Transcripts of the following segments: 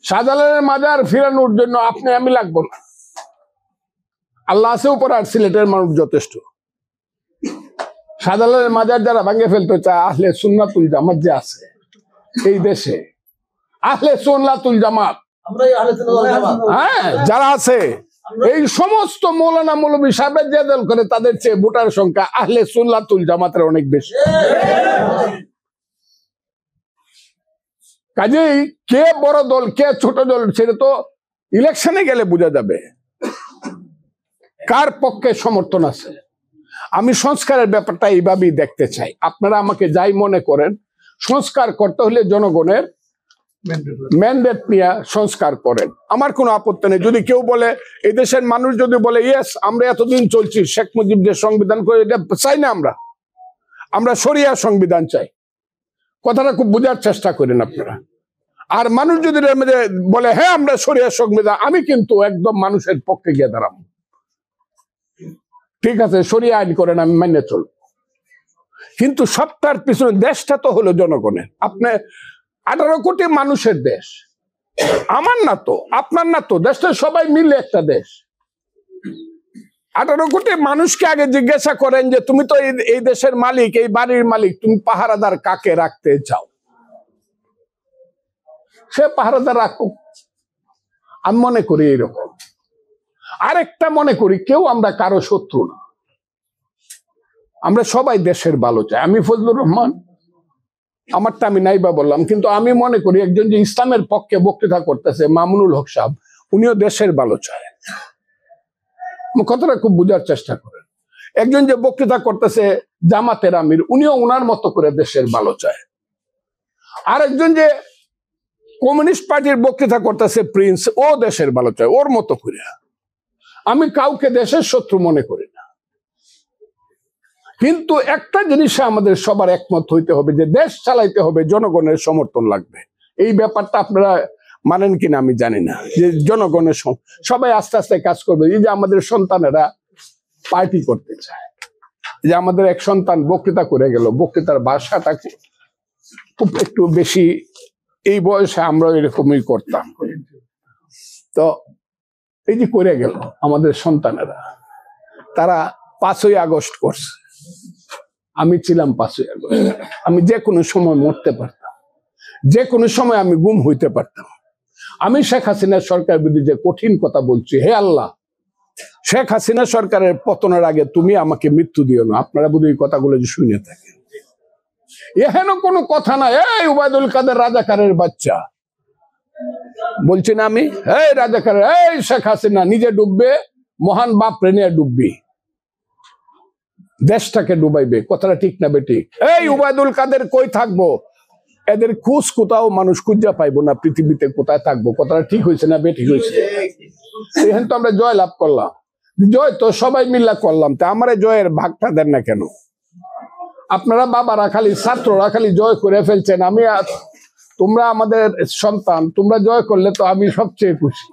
শাহজালালের মাজার ফিরানোর জন্য আপনি আমি লাগবো না, আল্লাহ আছে উপর, আর সিলেটের মানুষ যথেষ্ট। শাহজালালের মাজার যারা ভাঙে ফেলতে চায়, আহলে সুন্নাতুল জামাত যে আছে এই দেশে, আহলে সুন্নাতুল জামাত, হ্যাঁ যারা আছে, এই সমস্ত মৌলানা মৌলবী সাহেব যে দল করে তাদের চেয়ে ভোটার সংখ্যা আহলে সুন্নাতুল জামাতের অনেক বেশি। কাজেই কে বড় দল কে ছোট দল সেটা তো ইলেকশনে গেলে বোঝা যাবে কার পক্ষে সমর্থন আছে। আমি সংস্কারের ব্যাপারটা এইভাবেই দেখতে চাই। আপনারা আমাকে যাই মনে করেন, সংস্কার করতে হলে জনগণের ম্যান্ডেট নিয়ে সংস্কার করেন, আমার কোনো আপত্তি নেই। যদি কেউ বলে, এই দেশের মানুষ যদি বলে ইয়েস আমরা এতদিন চলছি শেখ মুজিব যে সংবিধান করে এটা চাই না, আমরা শরিয়া সংবিধান চাই, কথাটা খুব বোঝার চেষ্টা করেন আপনারা। আর মানুষ যদি বলে হ্যাঁ আমরা শরিয়া সংবিধান, আমি কিন্তু একদম মানুষের পক্ষে গিয়ে দাঁড়াবো, ঠিক আছে শরিয়া আইন করেন, আমি মেনে চলব। কিন্তু সবটার পিছনে দেশটা তো হলো জনগণের। আপনি 18 কোটি মানুষের দেশ, আমার না তো আপনার না তো, দেশটা সবাই মিলে একটা দেশ। 18 কোটি মানুষকে আগে জিজ্ঞাসা করেন যে তুমি তো এই দেশের মালিক, এই বাড়ির মালিক, তুমি পাহারাদার কাকে রাখতে চাও, সে পাহারাদার রাখুক। আমি মনে করি এইরকম। আরেকটা মনে করি, কেউ আমরা কারো শত্রু না, আমরা সবাই দেশের ভালো চাই। আমি ফজলুর রহমান, আমারটা আমি নাইবা বললাম, কিন্তু আমি মনে করি একজন যে ইসলামের পক্ষে বক্তৃতা করতেছে মামুনুল হক সাহেব, উনিও দেশের ভালো চায়। কথাটা খুব বোঝার চেষ্টা করেন। একজন যে বক্তৃতা করতেছে জামাতের আমির, উনিও উনার মতো করে দেশের ভালো চায়। আর একজন যে কমিউনিস্ট পার্টির বক্তৃতা করতেছে প্রিন্স, ও দেশের ভালো চায় ওর মতো করে। আমি কাউকে দেশের শত্রু মনে করি না, কিন্তু একটা জিনিসে আমাদের সবার একমত হইতে হবে যে দেশ চালাইতে হবে, জনগণের সমর্থন লাগবে। এই ব্যাপারটা আপনারা মানেন কিনা আমি জানি না, যে জনগণের সবাই আস্তে আস্তে কাজ করবে। এই যে আমাদের সন্তানেরা পার্টি করতে চায়, যে আমাদের এক সন্তান বক্তৃতা করে গেল, বক্তৃতার ভাষাটা খুব একটু বেশি, এই বয়সে আমরা এরকমই করতাম। তো এই যে করে গেল আমাদের সন্তানেরা, তারা 5ই আগস্ট করছে, আমি ছিলাম 5ই আগস্ট। আমি যে কোনো সময় মরতে পারতাম, যে কোনো সময় আমি গুম হইতে পারতাম। আমি শেখ হাসিনা সরকার বিরুদ্ধে যে কঠিন কথা বলছি, হে আল্লাহ, শেখ হাসিনা সরকারের পতনের আগে তুমি আমাকে মৃত্যু দিও না। আপনারা বুঝি এই কথাগুলো যে শুনে থাকেন, এহেন কোনো কথা না। এই উবায়দুল কাদের রাজাকারের বাচ্চা বলছি না আমি, এই রাজাকারের, এই শেখ হাসিনা নিজে ডুববে, মহান বাপ নিয়ে ডুববি, দেশটাকে ডুবাইবে। কথাটা ঠিক না বেঠিক? এই উবায়দুল কাদের কই থাকবো, এদের খোঁজ কোথাও মানুষ খুঁজা পাইবো না পৃথিবীতে, কোথায় থাকবো? কথাটা ঠিক হয়েছে না বেঠিক হয়েছে? এখানে তো আমরা জয় লাভ করলাম, জয় তো সবাই মিল্লা করলাম, তা আমার জয়ের ভাগটা দেন না কেন? আপনারা বাবারা খালি, ছাত্ররা খালি জয় করে ফেলছেন, আমি তোমরা আমাদের সন্তান, তোমরা জয় করলে তো আমি সবচেয়ে খুশি।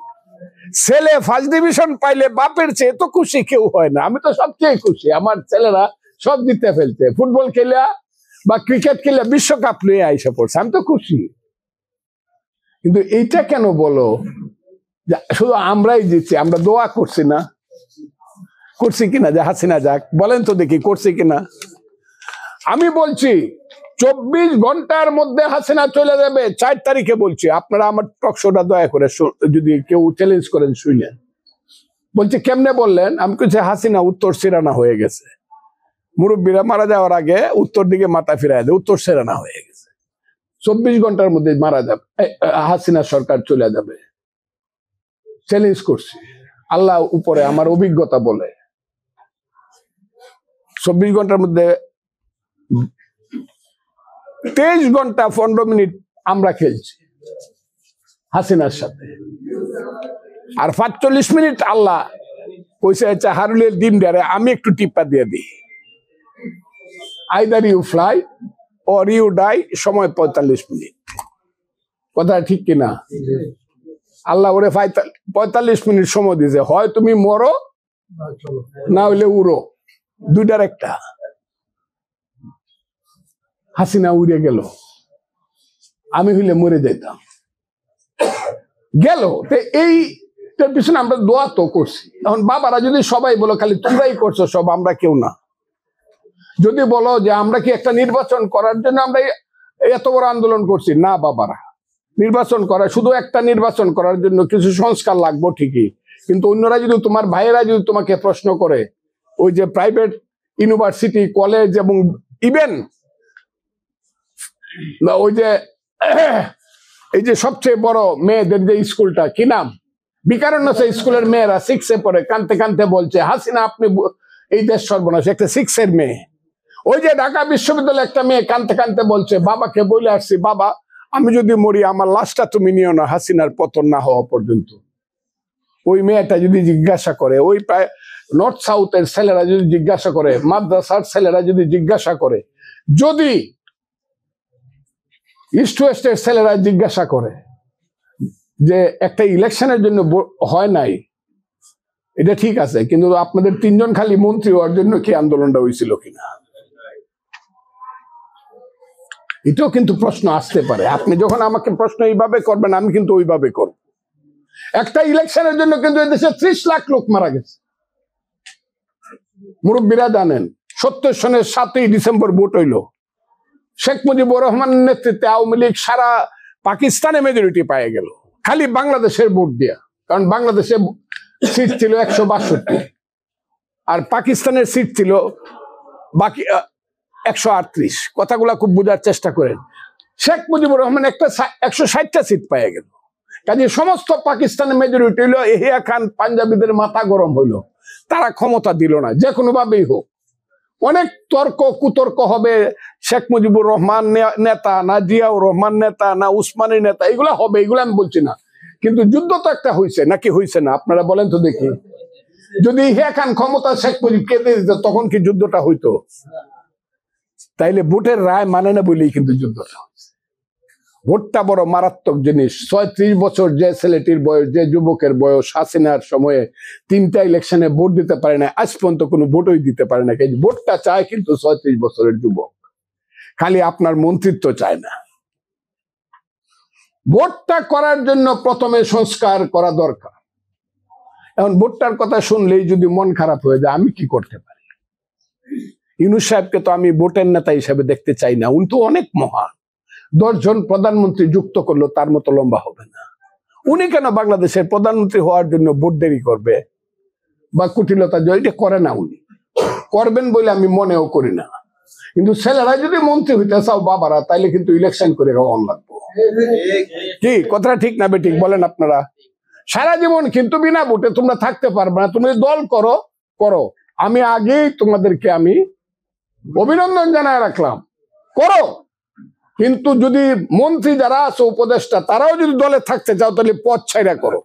ছেলে ফার্স্ট ডিভিশন পাইলে বাপের চেয়ে তো খুশি কেউ হয় না। আমি তো সবচেয়ে খুশি, আমার ছেলেরা সব জিতে ফেলছে, ফুটবল খেলা বা ক্রিকেট খেলে বিশ্বকাপ নিয়ে আইসা পড়ছে, আমি তো খুশি। কিন্তু এইটা কেন বলো শুধু আমরাই জিতছি? আমরা দোয়া করছি না, করছি কিনা যে হাসিনা যাক? বলেন তো দেখি করছি কিনা? আমি বলছি 24 ঘন্টার মধ্যে হাসিনা চলে যাবে, 4 তারিখে বলছি। আপনারা আমার টকশোটা দয়া করে যদি কেউ চ্যালেঞ্জ করেন শুনেন। বলছি কেমনে বললেন? আমি বলছি হাসিনা উত্তর সিরানা হয়ে গেছে, মুরব্বীরা মারা যাওয়ার আগে উত্তর দিকে মাথা ফিরাই দেয়, উত্তর সিরানা হয়ে গেছে, 24 ঘন্টার মধ্যে মারা যাবে, হাসিনা সরকার চলে যাবে। চ্যালেঞ্জ করছি, আল্লাহ উপরে আমার অভিজ্ঞতা বলে 24 ঘন্টার মধ্যে 23 ঘন্টা 15 মিনিট আমরা খেলছি হাসিনার সাথে, আর 45 মিনিট আল্লাহ কইছে হারুলের ডিম ডারে আমি একটু টিপা দিয়ে দিই, either you fly or you die, সময় 45 মিনিট। কথা ঠিক কিনা? আল্লাহ ওরে 45 মিনিট সময় দিয়েছে, হয় তুমি মরো না হইলে উড়ো, দুইটার একটা। হাসিনা উড়ে গেল, আমি হইলে মরে যেতাম। গেল। এইটার পিছনে আমরা দোয়া তো করছি। এখন বাবারা যদি সবাই বলো খালি তোমরাই করছো সব, আমরা কেউ না, যদি বলো যে আমরা কি একটা নির্বাচন করার জন্য আমরা এত বড় আন্দোলন করছি, না বাবারা, নির্বাচন করা শুধু একটা নির্বাচন করার জন্য কিছু সংস্কার লাগবে ঠিকই, কিন্তু অন্যরা যদি, তোমার ভাইয়েরা যদি তোমাকে প্রশ্ন করে, ওই যে প্রাইভেট ইউনিভার্সিটি, কলেজ এবং ইভেন ওই যে এই যে সবচেয়ে বড় মেয়েদের যে স্কুলটা, কি নাম, বিকারুন্নসা স্কুলের মেয়েরা 6 পড়ে কানতে কানতে বলছে হাসিনা আপনি এই দেশ সর্বনাশ, একটা 6 মেয়ে। ওই যে ঢাকা বিশ্ববিদ্যালয়ে একটা মেয়ে কানতে কানতে বলছে বাবাকে বলে আসছি, বাবা আমি যদি মরি আমার লাশটা তুমি নিও না হাসিনার পতন না হওয়া পর্যন্ত। ওই মেয়েটা যদি জিজ্ঞাসা করে, ওই প্রায় নর্থ সাউথের ছেলেরা যদি জিজ্ঞাসা করে, মাদ্রাসার ছেলেরা যদি জিজ্ঞাসা করে, যদি ইস্ট ওয়েস্টের ছেলেরা জিজ্ঞাসা করে যে একটা ইলেকশনের জন্য হয় নাই, এটা ঠিক আছে, কিন্তু আপনাদের 3 জন খালি মন্ত্রী হওয়ার জন্য কি আন্দোলনটা হয়েছিল কিনা, এটাও কিন্তু প্রশ্ন আসতে পারে। আপনি যখন আমাকে প্রশ্ন এইভাবে করবেন, আমি কিন্তু ওইভাবে করব। একটা ইলেকশনের জন্য কিন্তু এদেশে 30 লাখ লোক মারা গেছে, মুরব্বীরা জানেন। 70 সনের 7ই ডিসেম্বর ভোট হইল, শেখ মুজিবুর রহমানের নেতৃত্বে আওয়ামী লীগ সারা পাকিস্তানে মেজরিটি পেয়ে গেল, খালি বাংলাদেশের ভোট দিয়া। কারণ বাংলাদেশে সিট ছিল 162 আর পাকিস্তানের সিট ছিল বাকি 138। কথাগুলা খুব বোঝার চেষ্টা করেন। শেখ মুজিবুর রহমান একটা 160টা সিট পেয়ে গেল, কাজে সমস্ত পাকিস্তানের মেজরিটি হইলো। এহিয়া খান পাঞ্জাবিদের মাথা গরম হইলো, তারা ক্ষমতা দিল না, যে কোনো ভাবেই হোক। অনেক তর্ক কুতর্ক হবে, শেখ মুজিবুর রহমান নেতা না জিয়াউর রহমান নেতা না উসমানী নেতা, এগুলা হবে, এগুলো আমি বলছি না, কিন্তু যুদ্ধ তো একটা হয়েছে নাকি হয়েছে না, আপনারা বলেন তো দেখি। যদি ইহিয়া খান ক্ষমতা শেখ মুজিব কেঁদে দিত, তখন কি যুদ্ধটা হইতো? তাইলে ভোটের রায় মানে না বলেই কিন্তু যুদ্ধটা হয়েছে। ভোটটা বড় মারাত্মক জিনিস। 36 বছর যে ছেলেটির বয়স, যে যুবকের বয়স, হাসিনার সময়ে 3টা ইলেকশনে ভোট দিতে পারে না, আজ পর্যন্ত কোনো ভোটই দিতে পারে না। ভোটটা চায় কিন্তু 36 বছরের যুবক, খালি আপনার মন্ত্রিত্ব চায় না। ভোটটা করার জন্য প্রথমে সংস্কার করা দরকার। এখন ভোটটার কথা শুনলেই যদি মন খারাপ হয়ে যায়, আমি কি করতে পারি? ইউনূস সাহেবকে তো আমি ভোটের নেতা হিসেবে দেখতে চাই না, উনি তো অনেক মহান। 10 জন প্রধানমন্ত্রী যুক্ত করলো, তার মতো লম্বা হবে না। উনি কেন বাংলাদেশের প্রধানমন্ত্রী হওয়ার জন্য ভোট দেরি করবে বা কুটিলতা এটা করে না, উনি করবেন বলে আমি মনেও করি না। কিন্তু ছেলেরা যদি মন্ত্রী হইতে চাও বাবারা, তাইলে কিন্তু ইলেকশন করে খাওয়ান লাগবো। কি কথাটা ঠিক না বেঠিক বলেন আপনারা? সারা জীবন কিন্তু বিনা ভোটে তোমরা থাকতে পারবে না। তুমি দল করো করো, আমি আগেই তোমাদেরকে আমি অভিনন্দন জানায় রাখলাম, করো। কিন্তু যদি মন্ত্রী যারা আছে, উপদেষ্টা, তারাও যদি দলে থাকতে চাও, তাহলে পথ ছাইরা করো।